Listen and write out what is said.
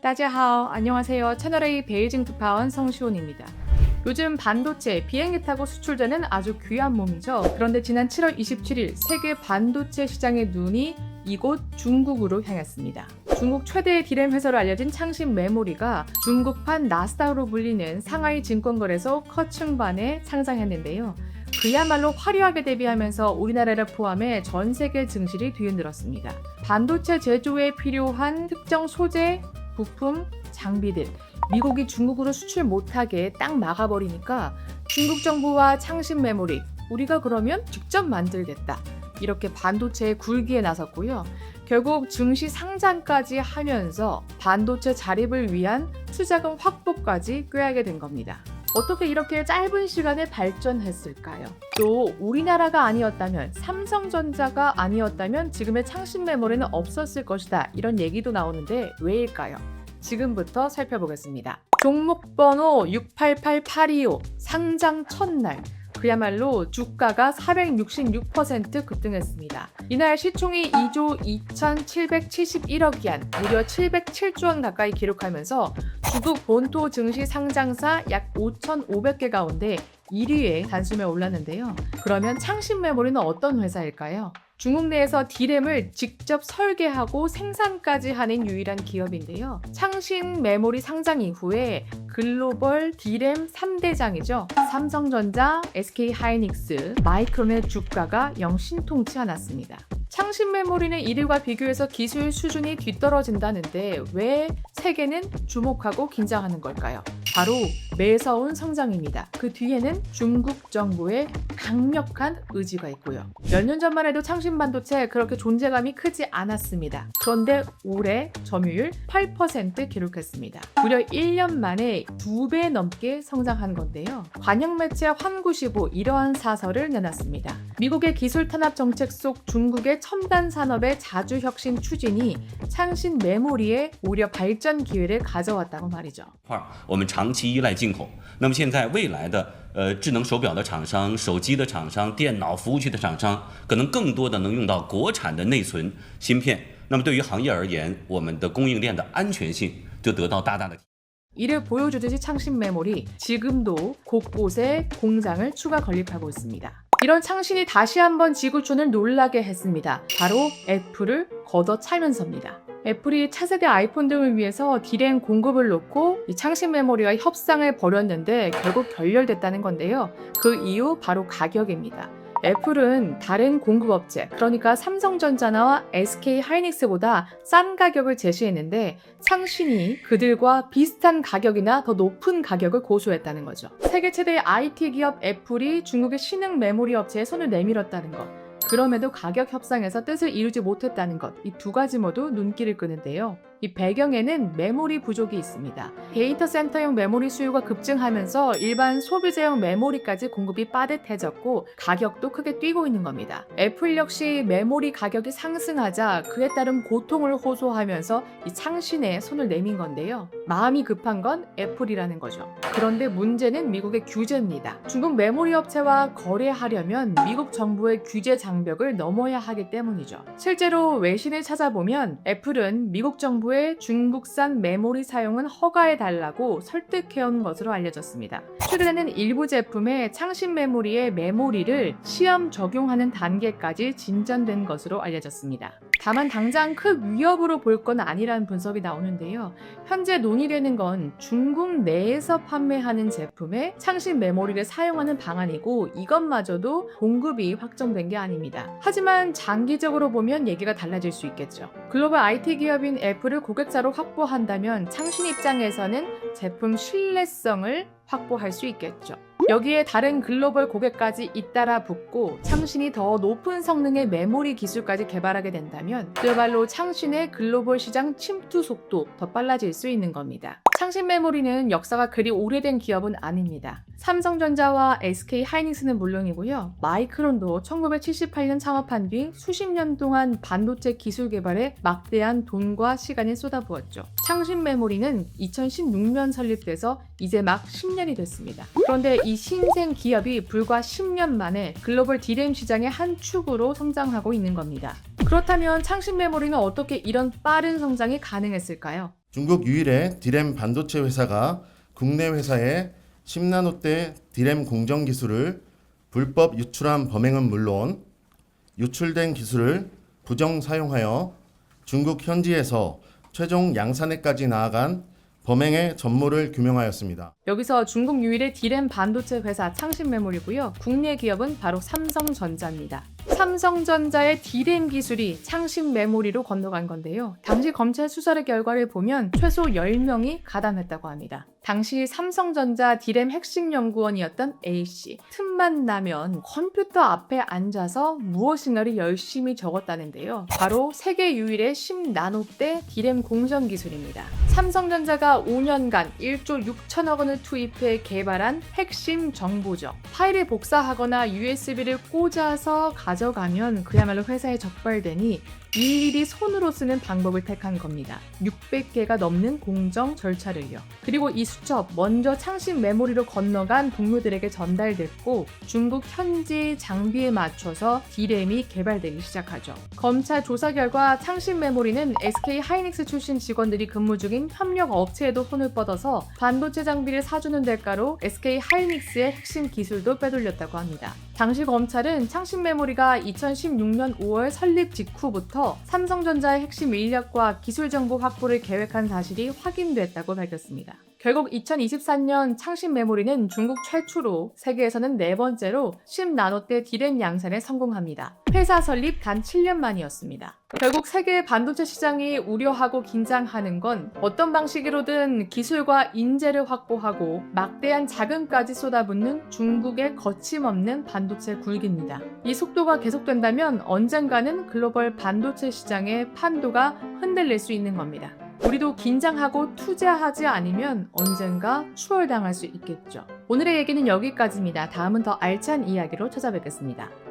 따지하오, 안녕하세요. 채널A 베이징 특파원 성시온입니다. 요즘 반도체, 비행기 타고 수출되는 아주 귀한 몸이죠. 그런데 지난 7월 27일 세계 반도체 시장의 눈이 이곳 중국으로 향했습니다. 중국 최대의 디램 회사로 알려진 창신 메모리가 중국판 나스닥으로 불리는 상하이 증권거래소 커층반에 상장했는데요. 그야말로 화려하게 데뷔하면서 우리나라를 포함해 전 세계 증시를 뒤흔들었습니다. 반도체 제조에 필요한 특정 소재, 부품, 장비들 미국이 중국으로 수출 못하게 딱 막아버리니까 중국 정부와 창신 메모리 우리가 그러면 직접 만들겠다. 이렇게 반도체의 굴기에 나섰고요. 결국 증시 상장까지 하면서 반도체 자립을 위한 투자금 확보까지 꾀하게 된 겁니다. 어떻게 이렇게 짧은 시간에 발전했을까요? 또 우리나라가 아니었다면, 삼성전자가 아니었다면 지금의 창신 메모리는 없었을 것이다. 이런 얘기도 나오는데 왜일까요? 지금부터 살펴보겠습니다. 종목 번호 688825 상장 첫날 그야말로 주가가 466% 급등했습니다. 이날 시총이 2조 2,771억 원, 무려 707조 원 가까이 기록하면서 중국 본토 증시 상장사 약 5,500개 가운데 1위에 단숨에 올랐는데요. 그러면 창신 메모리는 어떤 회사일까요? 중국 내에서 디램을 직접 설계하고 생산까지 하는 유일한 기업인데요. 창신 메모리 상장 이후에 글로벌 디램 3대장이죠. 삼성전자, SK하이닉스, 마이크론의 주가가 영 신통치 않았습니다. 창신 메모리는 이들과 비교해서 기술 수준이 뒤떨어진다는데 왜 세계는 주목하고 긴장하는 걸까요? 바로 매서운 성장입니다. 그 뒤에는 중국 정부의 강력한 의지가 있고요. 몇 년 전만 해도 창신 반도체 그렇게 존재감이 크지 않았습니다. 그런데 올해 점유율 8% 기록했습니다. 무려 1년 만에 2배 넘게 성장한 건데요. 관영 매체 환구시보 이러한 사설을 내놨습니다. 미국의 기술 탄압 정책 속 중국의 첨단 산업의 자주 혁신 추진이 창신 메모리에 오히려 발전 기회를 가져왔다고 말이죠. 我们长期依赖进口，那么现在未来的智能手表的厂商、手机的厂商、电脑服务器的厂商，可能更多的能用到国产的内存芯片。那么对于行业而言，我们的供应链的安全性就得到大大的。 이를 보여주듯이 창신 메모리 지금도 곳곳에 공장을 추가 건립하고 있습니다. 이런 창신이 다시 한번 지구촌을 놀라게 했습니다. 바로 애플을 걷어차면서입니다. 애플이 차세대 아이폰 등을 위해서 디램 공급을 놓고 이 창신 메모리와 협상을 벌였는데 결국 결렬됐다는 건데요. 그 이유 바로 가격입니다. 애플은 다른 공급업체, 그러니까 삼성전자나 SK하이닉스보다 싼 가격을 제시했는데 창신이 그들과 비슷한 가격이나 더 높은 가격을 고수했다는 거죠. 세계 최대의 IT 기업 애플이 중국의 신흥 메모리 업체에 손을 내밀었다는 것. 그럼에도 가격 협상에서 뜻을 이루지 못했다는 것, 이 두 가지 모두 눈길을 끄는데요. 이 배경에는 메모리 부족이 있습니다. 데이터 센터용 메모리 수요가 급증하면서 일반 소비자용 메모리까지 공급이 빠듯해졌고 가격도 크게 뛰고 있는 겁니다. 애플 역시 메모리 가격이 상승하자 그에 따른 고통을 호소하면서 이 창신에 손을 내민 건데요. 마음이 급한 건 애플이라는 거죠. 그런데 문제는 미국의 규제입니다. 중국 메모리 업체와 거래하려면 미국 정부의 규제 장벽을 넘어야 하기 때문이죠. 실제로 외신을 찾아보면 애플은 미국 정부의 중국산 메모리 사용은 허가해달라고 설득해온 것으로 알려졌습니다. 최근에는 일부 제품에 창신 메모리의 메모리를 시험 적용하는 단계까지 진전된 것으로 알려졌습니다. 다만 당장 큰 위협으로 볼 건 아니라는 분석이 나오는데요. 현재 논의되는 건 중국 내에서 판매하는 제품에 창신 메모리를 사용하는 방안이고 이것마저도 공급이 확정된 게 아닙니다. 하지만 장기적으로 보면 얘기가 달라질 수 있겠죠. 글로벌 IT 기업인 애플을 고객사로 확보한다면 창신 입장에서는 제품 신뢰성을 확보할 수 있겠죠. 여기에 다른 글로벌 고객까지 잇따라 붙고 창신이 더 높은 성능의 메모리 기술까지 개발하게 된다면 그야말로 창신의 글로벌 시장 침투 속도 더 빨라질 수 있는 겁니다. 창신 메모리는 역사가 그리 오래된 기업은 아닙니다. 삼성전자와 SK하이닉스는 물론이고요. 마이크론도 1978년 창업한 뒤 수십 년 동안 반도체 기술 개발에 막대한 돈과 시간을 쏟아부었죠. 창신 메모리는 2016년 설립돼서 이제 막 10년이 됐습니다. 그런데 이 신생 기업이 불과 10년 만에 글로벌 디램 시장의 한 축으로 성장하고 있는 겁니다. 그렇다면 창신 메모리는 어떻게 이런 빠른 성장이 가능했을까요? 중국 유일의 디램 반도체 회사가 국내 회사의 10나노대 디램 공정 기술을 불법 유출한 범행은 물론 유출된 기술을 부정 사용하여 중국 현지에서 최종 양산에까지 나아간 범행의 전모를 규명하였습니다. 여기서 중국 유일의 디램 반도체 회사 창신메모리고요. 국내 기업은 바로 삼성전자입니다. 삼성전자의 디램 기술이 창신메모리로 건너간 건데요. 당시 검찰 수사의 결과를 보면 최소 10명이 가담했다고 합니다. 당시 삼성전자 디램 핵심 연구원이었던 A씨, 틈만 나면 컴퓨터 앞에 앉아서 무엇인가를 열심히 적었다는데요. 바로 세계 유일의 10나노대 디램 공정 기술입니다. 삼성전자가 5년간 1조 6천억 원을 투입해 개발한 핵심 정보죠. 파일을 복사하거나 USB를 꽂아서 가져가면 그야말로 회사에 적발되니 일일이 손으로 쓰는 방법을 택한 겁니다. 600개가 넘는 공정 절차를요. 그리고 이 수첩 먼저 창신 메모리로 건너간 동료들에게 전달됐고 중국 현지 장비에 맞춰서 D램이 개발되기 시작하죠. 검찰 조사 결과 창신 메모리는 SK 하이닉스 출신 직원들이 근무 중인 협력 업체에도 손을 뻗어서 반도체 장비를 사주는 대가로 SK 하이닉스의 핵심 기술도 빼돌렸다고 합니다. 당시 검찰은 창신 메모리가 2016년 5월 설립 직후부터 삼성전자의 핵심 인력과 기술 정보 확보를 계획한 사실이 확인됐다고 밝혔습니다. 결국 2024년 창신 메모리는 중국 최초로 세계에서는 4번째로 10나노대 디램 양산에 성공합니다. 회사 설립 단 7년 만이었습니다. 결국 세계 반도체 시장이 우려하고 긴장하는 건 어떤 방식으로든 기술과 인재를 확보하고 막대한 자금까지 쏟아붓는 중국의 거침없는 반도체 굴기입니다. 이 속도가 계속된다면 언젠가는 글로벌 반도체 시장의 판도가 흔들릴 수 있는 겁니다. 우리도 긴장하고 투자하지 않으면 언젠가 추월당할 수 있겠죠. 오늘의 얘기는 여기까지입니다. 다음은 더 알찬 이야기로 찾아뵙겠습니다.